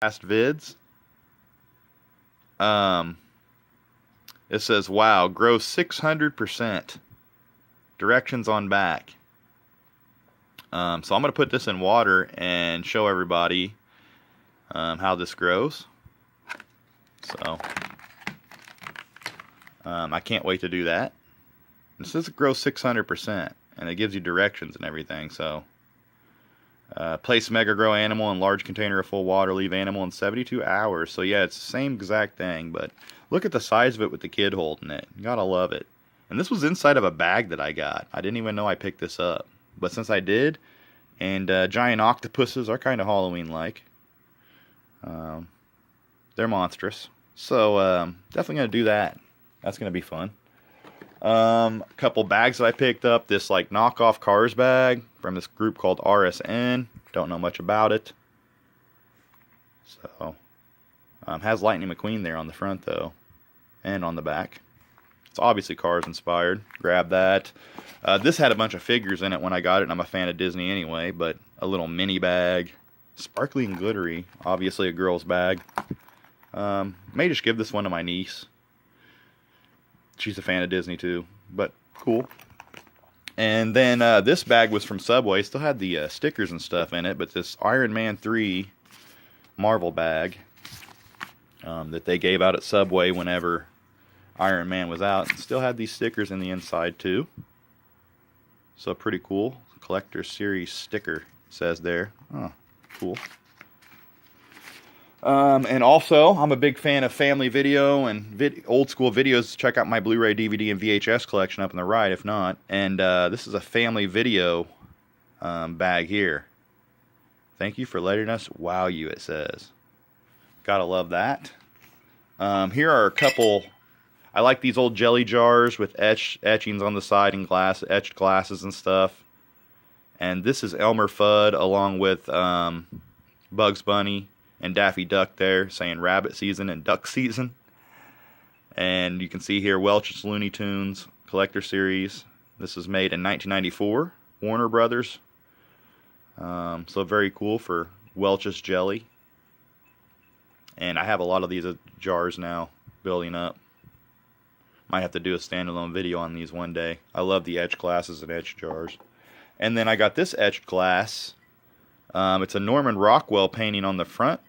past vids. Um, it says, wow, grow 600%. Directions on back. So I'm going to put this in water and show everybody how this grows. So I can't wait to do that. It says it grows 600%, and it gives you directions and everything. So place mega grow animal in large container of full water, leave animal in 72 hours. So yeah, it's the same exact thing, but look at the size of it with the kid holding it. You gotta love it. And this was inside of a bag that I got. I didn't even know I picked this up. But since I did, and giant octopuses are kind of Halloween-like. They're monstrous. So definitely going to do that. That's going to be fun. A couple bags that I picked up. This like knockoff Cars bag from this group called RSN. Don't know much about it. So has Lightning McQueen there on the front though, and on the back. It's obviously Cars inspired. Grab that. This had a bunch of figures in it when I got it, and I'm a fan of Disney anyway, but a little mini bag. Sparkly and glittery. Obviously a girl's bag. May just give this one to my niece. She's a fan of Disney too, but cool. And then this bag was from Subway. Still had the stickers and stuff in it, but this Iron Man 3 Marvel bag that they gave out at Subway whenever Iron Man was out. And still had these stickers in the inside too. So pretty cool. Collector Series sticker says there. Oh, cool. And also, I'm a big fan of family video and old school videos. Check out my Blu-ray, DVD, and VHS collection up on the right, if not. And this is a family video bag here. Thank you for letting us wow you, it says. Gotta love that. Here are a couple. I like these old jelly jars with etchings on the side and etched glasses and stuff. And this is Elmer Fudd along with Bugs Bunny and Daffy Duck there, saying rabbit season and duck season. And you can see here Welch's Looney Tunes Collector Series. This is made in 1994, Warner Brothers. So very cool for Welch's Jelly. And I have a lot of these jars now building up. Might have to do a standalone video on these one day. I love the etched glasses and etched jars. And then I got this etched glass. It's a Norman Rockwell painting on the front,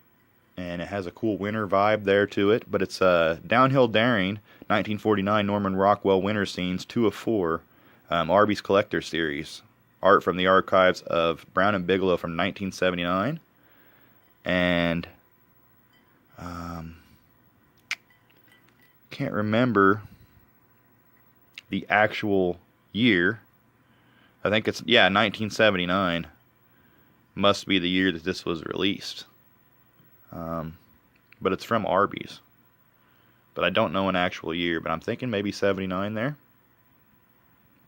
and it has a cool winter vibe there to it. But it's Downhill Daring, 1949 Norman Rockwell Winter Scenes, 2 of 4, Arby's Collector Series. Art from the archives of Brown and Bigelow from 1979. And can't remember the actual year. I think it's, yeah, 1979. Must be the year that this was released. But it's from Arby's. But I don't know an actual year, but I'm thinking maybe 79 there.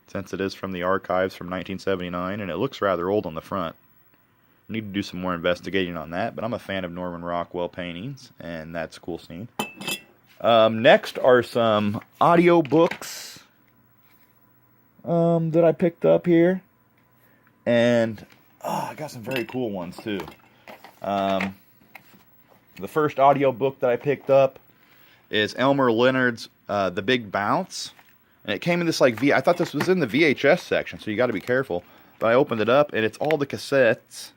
Since it is from the archives from 1979, and it looks rather old on the front. Need to do some more investigating on that, but I'm a fan of Norman Rockwell paintings, and that's a cool scene. Next are some audio books that I picked up here. And I got some very cool ones too. The first audio book that I picked up is Elmer Leonard's The Big Bounce. And it came in this like I thought this was in the VHS section, so you got to be careful. But I opened it up, and it's all the cassettes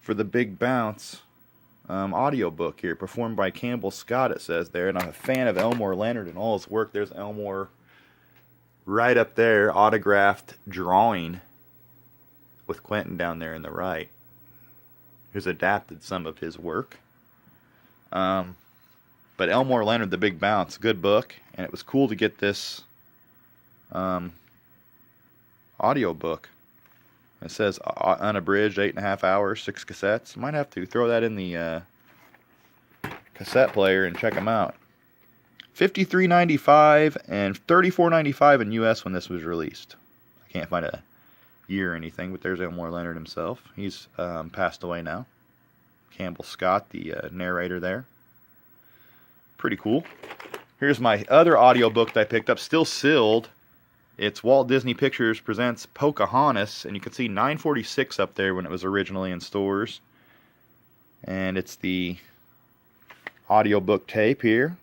for The Big Bounce audio book here, performed by Campbell Scott, it says there. And I'm a fan of Elmore Leonard and all his work. There's Elmore right up there, autographed drawing with Quentin down there in the right, who's adapted some of his work. But Elmore Leonard, The Big Bounce, good book, and it was cool to get this audio book. It says unabridged, 8.5 hours, 6 cassettes. Might have to throw that in the cassette player and check them out. $53.95 and $34.95 in U.S. when this was released. I can't find a year or anything, but there's Elmore Leonard himself. He's passed away now. Campbell Scott, the narrator there. Pretty cool. Here's my other audiobook that I picked up, still sealed. It's Walt Disney Pictures Presents Pocahontas, and you can see 946 up there when it was originally in stores. And it's the audiobook tape here.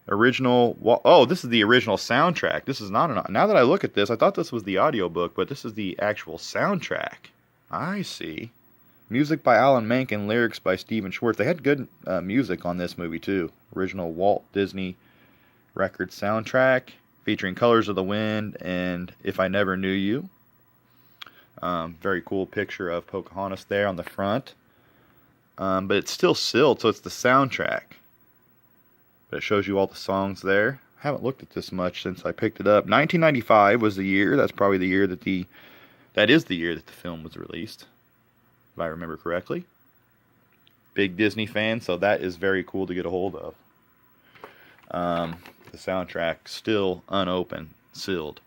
Original. Oh, this is the original soundtrack. This is not an. Now that I look at this, I thought this was the audiobook, but this is the actual soundtrack. I see. Music by Alan Menken, lyrics by Stephen Schwartz. They had good music on this movie too. Original Walt Disney Records soundtrack featuring Colors of the Wind and If I Never Knew You. Very cool picture of Pocahontas there on the front. But it's still sealed, so it's the soundtrack. But it shows you all the songs there. I haven't looked at this much since I picked it up. 1995 was the year. That's probably the year that that is the year that the film was released, if I remember correctly. Big Disney fan, so that is very cool to get a hold of. The soundtrack still unopened, sealed.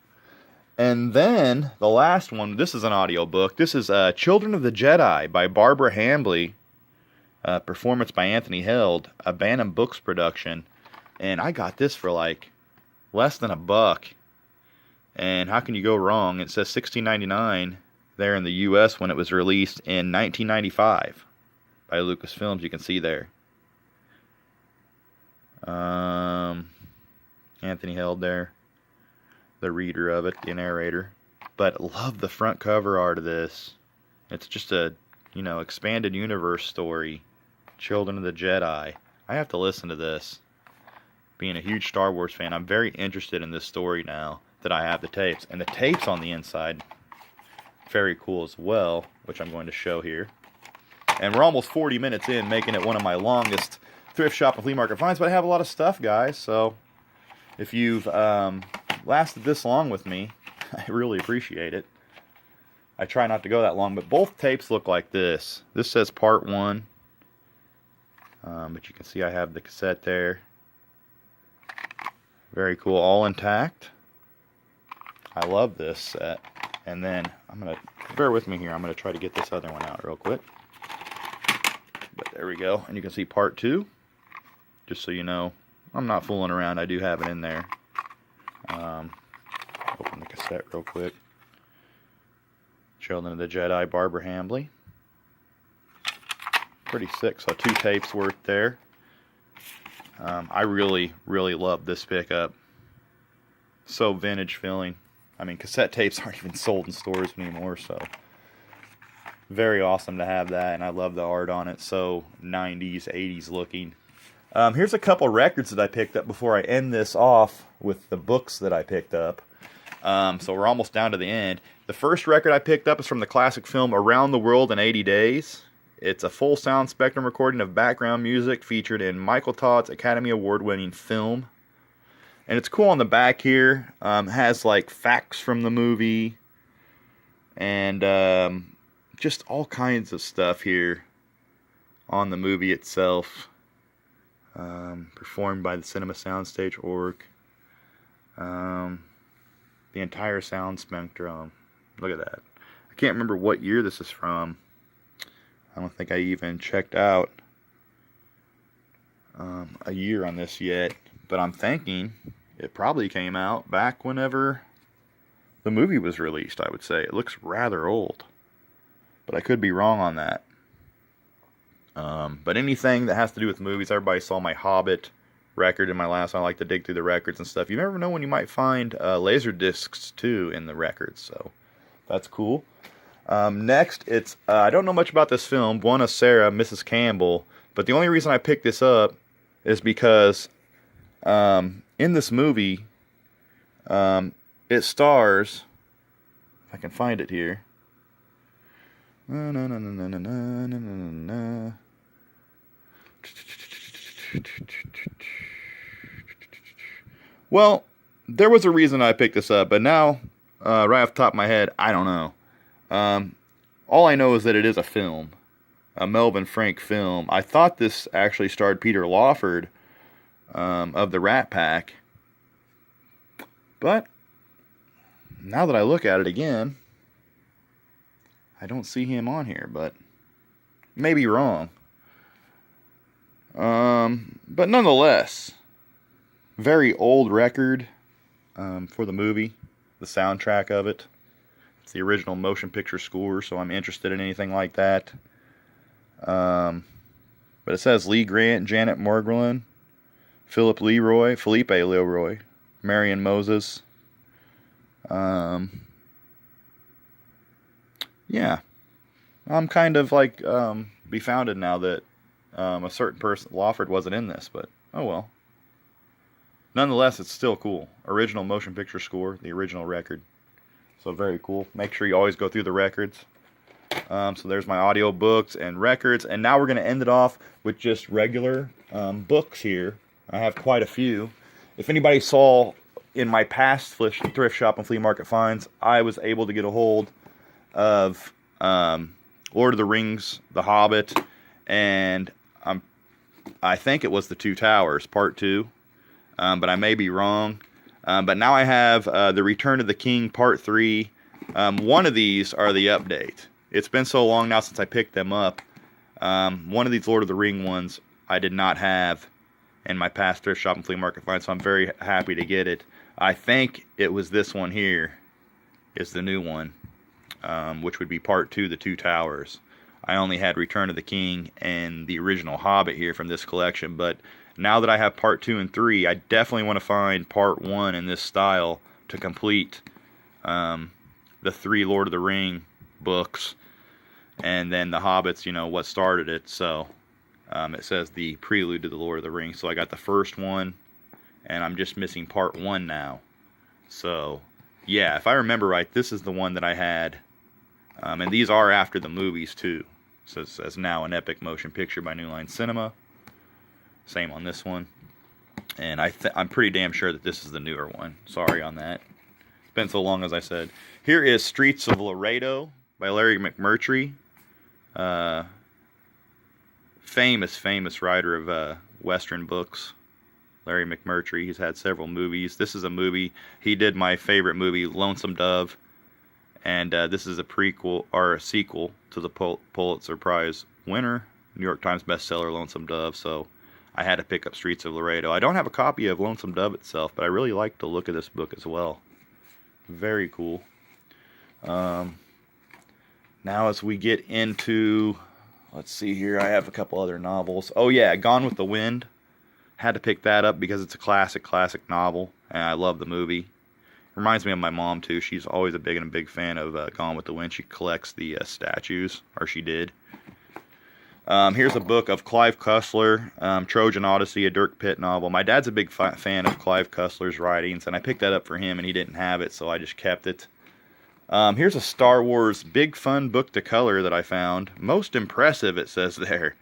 And then the last one, this is an audiobook. This is Children of the Jedi by Barbara Hambly. Performance by Anthony Held, a Bantam Books production, and I got this for like less than $1. And how can you go wrong? It says $16.99 there in the U.S. when it was released in 1995 by Lucasfilms. You can see there. Anthony Held there, the reader of it, the narrator. But love the front cover art of this. It's just a expanded universe story. Children of the Jedi. I have to listen to this. Being a huge Star Wars fan, I'm very interested in this story now that I have the tapes. And the tapes on the inside, very cool as well, which I'm going to show here. And we're almost 40 minutes in, making it one of my longest thrift shop and flea market finds. But I have a lot of stuff, guys. So if you've lasted this long with me, I really appreciate it. I try not to go that long, but both tapes look like this. This says part 1. But you can see I have the cassette there. Very cool, all intact. I love this set. And then, bear with me here, I'm going to try to get this other one out real quick. But there we go, and you can see part 2. Just so you know, I'm not fooling around, I do have it in there. Open the cassette real quick. Children of the Jedi, Barbara Hambly. Pretty sick, so 2 tapes worth there. I really, really love this pickup. So vintage feeling. I mean, cassette tapes aren't even sold in stores anymore, so very awesome to have that, and I love the art on it. So 90s, 80s looking. Here's a couple records that I picked up before I end this off with the books that I picked up. So we're almost down to the end. The first record I picked up is from the classic film Around the World in 80 Days. It's a full sound spectrum recording of background music featured in Michael Todd's Academy Award-winning film. And it's cool on the back here. Has like facts from the movie and just all kinds of stuff here on the movie itself. Performed by the Cinema Soundstage Org. The entire sound spectrum. Look at that. I can't remember what year this is from. I don't think I even checked out a year on this yet. But I'm thinking it probably came out back whenever the movie was released, I would say. It looks rather old. But I could be wrong on that. But anything that has to do with movies, everybody saw my Hobbit record in my last one. I like to dig through the records and stuff. You never know when you might find laser discs too in the records, so that's cool. Next, it's I don't know much about this film, Buona Sera, Mrs. Campbell, but the only reason I picked this up is because in this movie, it stars, if I can find it here. Well, there was a reason I picked this up, but now, right off the top of my head, I don't know. All I know is that it is a film, a Melvin Frank film. I thought this actually starred Peter Lawford of the Rat Pack, but now that I look at it again, I don't see him on here, but maybe wrong. But nonetheless, very old record for the movie, the soundtrack of it. It's the original motion picture score, so I'm interested in anything like that. But it says Lee Grant, Janet Morgulin, Felipe Leroy, Marion Moses. Yeah, I'm kind of like befounded now that a certain person, Lawford, wasn't in this, but oh well. Nonetheless, it's still cool. Original motion picture score, the original record. So very cool. Make sure you always go through the records. So there's my audio books and records. And now we're going to end it off with just regular books here. I have quite a few. If anybody saw in my past thrift shop and flea market finds, I was able to get a hold of Lord of the Rings, The Hobbit, and I think it was The Two Towers, Part 2. But I may be wrong. But now I have The Return of the King, Part 3. One of these are the update. It's been so long now since I picked them up. One of these Lord of the Ring ones I did not have in my past thrift shop and flea market find, so I'm very happy to get it. I think it was this one here is the new one, which would be Part 2, The Two Towers. I only had Return of the King and the original Hobbit here from this collection, but now that I have Part 2 and 3, I definitely want to find Part 1 in this style to complete the 3 Lord of the Ring books, and then the Hobbits, you know, what started it. So it says the prelude to the Lord of the Rings. So I got the first one, and I'm just missing Part 1 now. So yeah, if I remember right, this is the one that I had, and these are after the movies too. So it says now an epic motion picture by New Line Cinema. Same on this one. And I'm pretty damn sure that this is the newer one. Sorry on that. It's been so long, as I said. Here is Streets of Laredo by Larry McMurtry. Famous writer of Western books. Larry McMurtry. He's had several movies. This is a movie. He did my favorite movie, Lonesome Dove. And this is a prequel, or a sequel, to the Pulitzer Prize winner, New York Times bestseller, Lonesome Dove. So I had to pick up Streets of Laredo. I don't have a copy of Lonesome Dove itself, but I really like the look of this book as well. Very cool. Now as we get into, let's see here, I have a couple other novels. Oh yeah, Gone with the Wind. Had to pick that up because it's a classic novel, and I love the movie. Reminds me of my mom too. She's always a big fan of Gone with the Wind. She collects the statues, or she did. Here's a book of Clive Cussler, Trojan Odyssey, a Dirk Pitt novel. My dad's a big fan of Clive Cussler's writings, and I picked that up for him, and he didn't have it, so I just kept it. Here's a Star Wars big fun book to color that I found. Most impressive, it says there,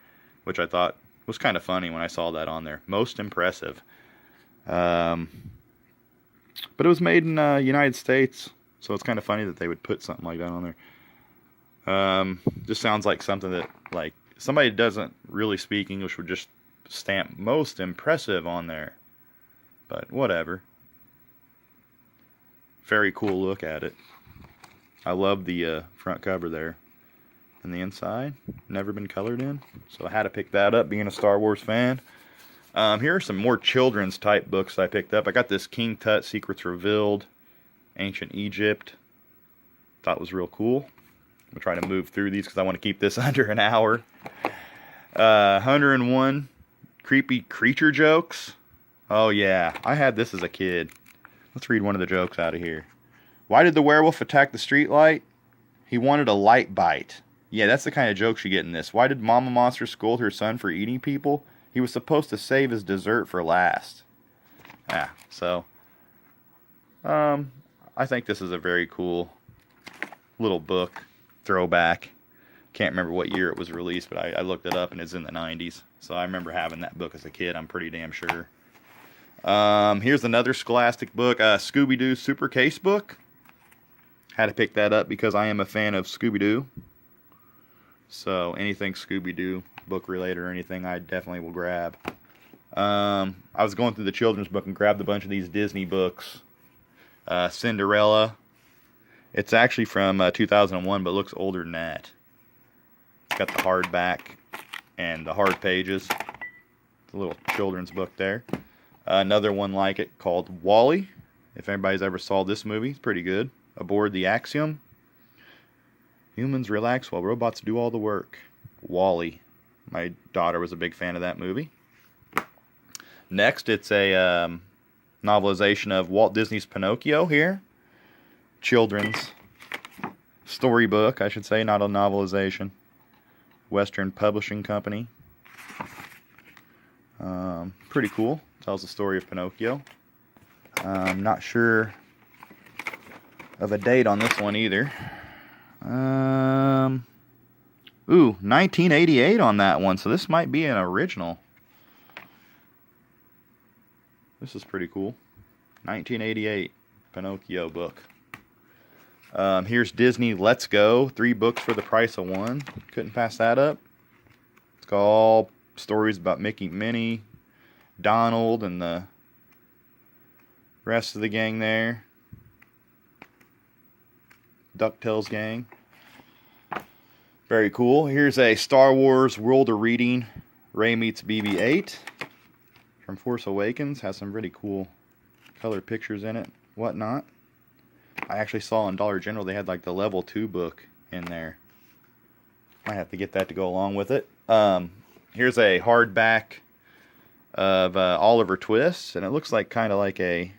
which I thought was kind of funny when I saw that on there. Most impressive. But it was made in United States, so it's kind of funny that they would put something like that on there. Just sounds like something that, like, somebody that doesn't really speak English would just stamp most impressive on there. But whatever. Very cool look at it. I love the front cover there. And the inside, never been colored in. So I had to pick that up, being a Star Wars fan. Here are some more children's type books I picked up. I got this King Tut, Secrets Revealed, Ancient Egypt. Thought was real cool. I'm going to try to move through these because I want to keep this under an hour. 101 Creepy Creature Jokes. Oh yeah, I had this as a kid. Let's read one of the jokes out of here. Why did the werewolf attack the streetlight? He wanted a light bite. Yeah, that's the kind of jokes you get in this. Why did Mama Monster scold her son for eating people? He was supposed to save his dessert for last. Yeah, so I think this is a very cool little book, throwback. Can't remember what year it was released, but I looked it up and it's in the 90s. So I remember having that book as a kid, I'm pretty damn sure. Here's another Scholastic book, Scooby-Doo Super Case book. Had to pick that up because I am a fan of Scooby-Doo. So anything Scooby-Doo book related or anything, I definitely will grab. I was going through the children's book and grabbed a bunch of these Disney books. Cinderella. It's actually from 2001, but looks older than that. It's got the hardback and the hard pages. It's a little children's book there. Another one like it called Wall-E. If anybody's ever saw this movie, it's pretty good. Aboard the Axiom. Humans relax while robots do all the work. Wall-E. My daughter was a big fan of that movie. Next, it's a novelization of Walt Disney's Pinocchio here. Children's storybook, I should say, not a novelization. Western Publishing Company. Pretty cool. Tells the story of Pinocchio. I'm not sure of a date on this one either. 1988 on that one, so this might be an original. This is pretty cool. 1988 Pinocchio book. Here's Disney Let's Go. 3 books for the price of 1. Couldn't pass that up. It's got all stories about Mickey, Minnie, Donald, and the rest of the gang there. DuckTales gang. Very cool. Here's a Star Wars World of Reading. Rey meets BB-8 from Force Awakens. Has some really cool color pictures in it, whatnot. I actually saw in Dollar General they had like the level 2 book in there. Might have to get that to go along with it. Here's a hardback of Oliver Twist, and it looks like kind of like a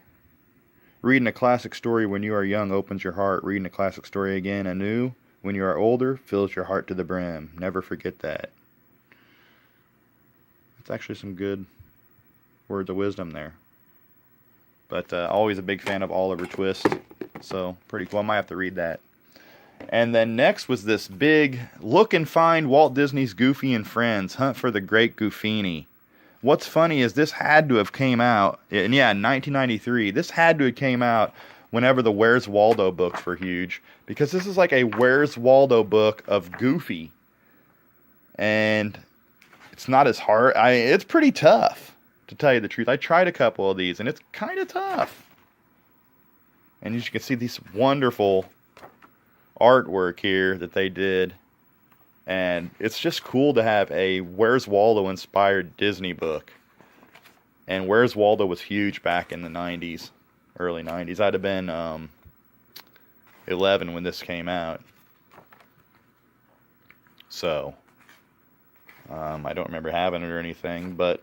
reading a classic story when you are young opens your heart. Reading a classic story again anew when you are older fills your heart to the brim. Never forget that. It's actually some good words of wisdom there. But always a big fan of Oliver Twist. So pretty cool. I might have to read that. And then next was this big look and find Walt Disney's Goofy and Friends. Hunt for the Great Goofini. What's funny is this had to have came out, and yeah, in 1993. This had to have came out whenever the Where's Waldo books were huge. Because this is like a Where's Waldo book of Goofy. And it's not as hard. It's pretty tough, to tell you the truth. I tried a couple of these, and it's kind of tough. And you can see these wonderful artwork here that they did. And it's just cool to have a Where's Waldo inspired Disney book. And Where's Waldo was huge back in the 90s, early 90s. I'd have been 11 when this came out. So, I don't remember having it or anything, but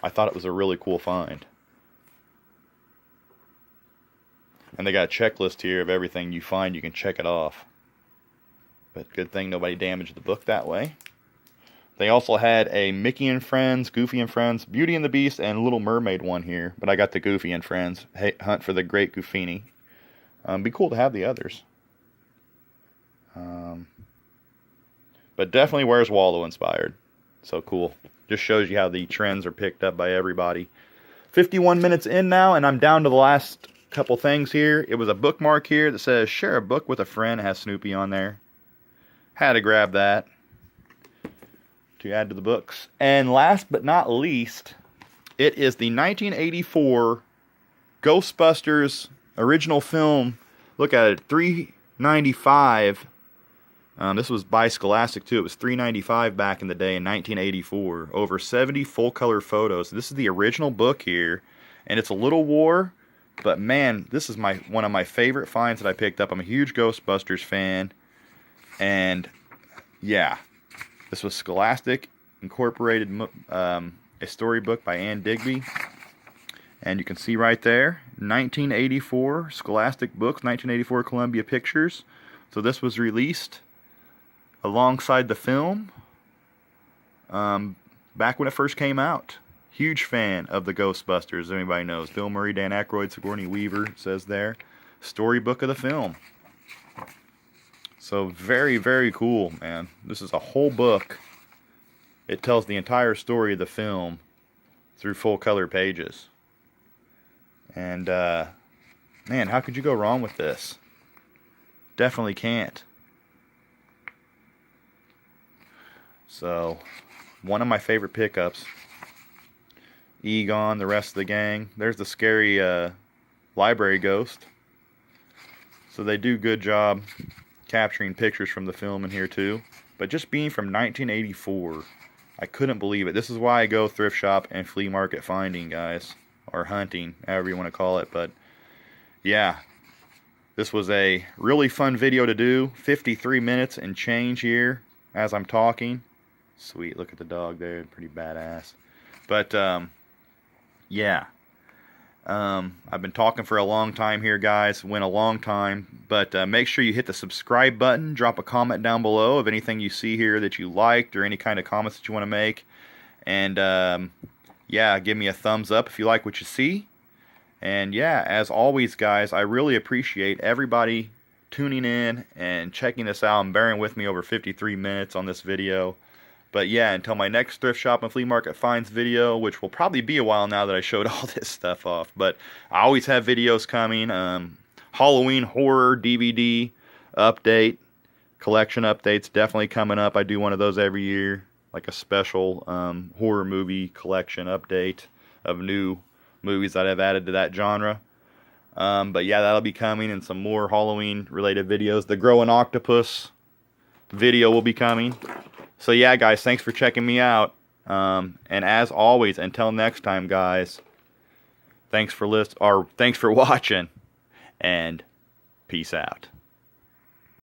I thought it was a really cool find. And they got a checklist here of everything you find. You can check it off. But good thing nobody damaged the book that way. They also had a Mickey and Friends, Goofy and Friends, Beauty and the Beast, and Little Mermaid one here. But I got the Goofy and Friends. Hunt for the Great Goofini. Be cool to have the others. But definitely Where's Waldo inspired. So cool. Just shows you how the trends are picked up by everybody. 51 minutes in now, and I'm down to the last couple things here. It was a bookmark here that says share a book with a friend. It has Snoopy on there. Had to grab that to add to the books. And last but not least, it is the 1984 Ghostbusters original film. Look at it, $3.95. This was by Scholastic too. It was $3.95 back in the day in 1984. Over 70 full color photos. This is the original book here, and it's a little wore. But man, this is one of my favorite finds that I picked up. I'm a huge Ghostbusters fan. And yeah, this was Scholastic Incorporated, a storybook by Ann Digby. And you can see right there, 1984 Scholastic Books, 1984 Columbia Pictures. So this was released alongside the film back when it first came out. Huge fan of the Ghostbusters, anybody knows. Bill Murray, Dan Aykroyd, Sigourney Weaver, says there. Storybook of the film. So very, very cool, man. This is a whole book. It tells the entire story of the film through full color pages. And, man, how could you go wrong with this? Definitely can't. So, one of my favorite pickups. Egon, the rest of the gang. There's the scary library ghost. So they do a good job capturing pictures from the film in here too. But just being from 1984, I couldn't believe it. This is why I go thrift shop and flea market finding, guys. Or hunting, however you want to call it. But yeah, This was a really fun video to do. 53 minutes and change here as I'm talking. Sweet, look at the dog there, pretty badass. But yeah, I've been talking for a long time here, guys. Went a long time, but make sure you hit the subscribe button. Drop a comment down below of anything you see here that you liked or any kind of comments that you want to make. And yeah, give me a thumbs up if you like what you see. And yeah, as always, guys, I really appreciate everybody tuning in and checking this out and bearing with me over 53 minutes on this video. But yeah, until my next thrift shop and flea market finds video, which will probably be a while now that I showed all this stuff off. But I always have videos coming. Halloween horror DVD update, collection updates definitely coming up. I do one of those every year, like a special horror movie collection update of new movies that I've added to that genre. But yeah, that'll be coming, and some more Halloween related videos. The Growing Octopus video will be coming. So yeah, guys, thanks for checking me out. And as always, until next time, guys, thanks for watching, and peace out.